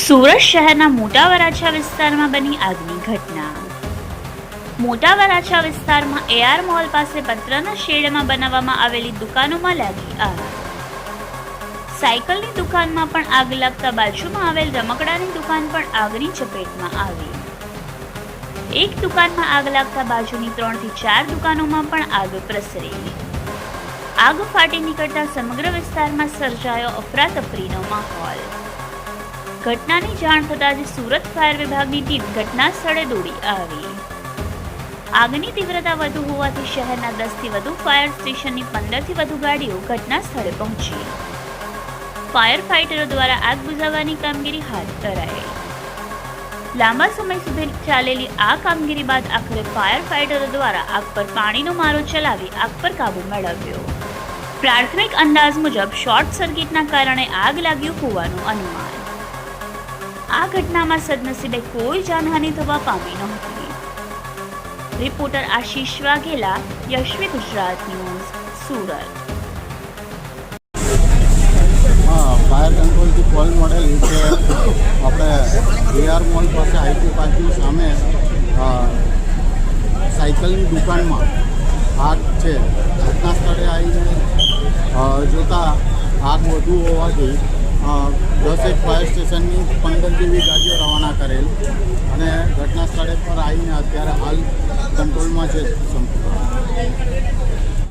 સુરત શહેરના મોટા વરાછા વિસ્તારમાં બની આગની ઘટના। મોટા વરાછા વિસ્તારમાં એઆર મોલ પાસે પતરાના શેડમાં બનાવવામાં આવેલી દુકાનોમાં લાગી આગ। સાયકલની દુકાનમાં પણ આગ લાગતા બાજુમાં આવેલ રમકડાની દુકાન પણ આગની ચપેટમાં આવી। એક દુકાનમાં આગ લાગતા બાજુની 3 થી 4 દુકાનોમાં પણ આગ પ્રસરી। આગ ફાટી નીકળતા સમગ્ર વિસ્તારમાં સર્જાયો અફરાતફરીનો માહોલ। ઘટનાની જાણ થતાં જ સુરત ફાયર વિભાગની ટીમ ઘટના સ્થળે દોડી આવી। આગની તીવ્રતા વધુ હોવાથી શહેરના 10 થી વધુ ફાયર સ્ટેશનની 15 થી વધુ ગાડીઓ ઘટના સ્થળે પહોંચી। ફાયર ફાઇટરો દ્વારા આગ બુઝાવવાની કામગીરી હાથ ધરાઈ। લાંબા સમય સુધી ચાલેલી આ કામગીરી બાદ આખરે ફાયર ફાઇટરો દ્વારા આગ પર પાણીનો મારો ચલાવી આગ પર કાબૂ મેળવ્યો। પ્રાથમિક અંદાજ મુજબ શોર્ટ સર્કિટના કારણે આગ લાગ્યું હોવાનું અનુમાન। આ ઘટનામાં સદનસીબે કોઈ જાનહાનિ થવા પામી નહોતી। Reporter Ashish Vaghela, Yashvi Gujarat news, Surat. Fire કંટ્રોલથી કોલ મળેલી કે આપણે એઆર મોલ પાસે આઈટી પાર્કની સામે સાયકલની દુકાનમાં આગ છે। ઘટના સ્થળે આવીને જોતાં આગ વધુ હોવાથી 10 ફાયર સ્ટેશનની 15 જેવી ગાડીઓ રવાના કરેલ અને ઘટના સ્થળે પર આવીને અત્યારે હાલ કંટ્રોલમાં છે સંપૂર્ણ।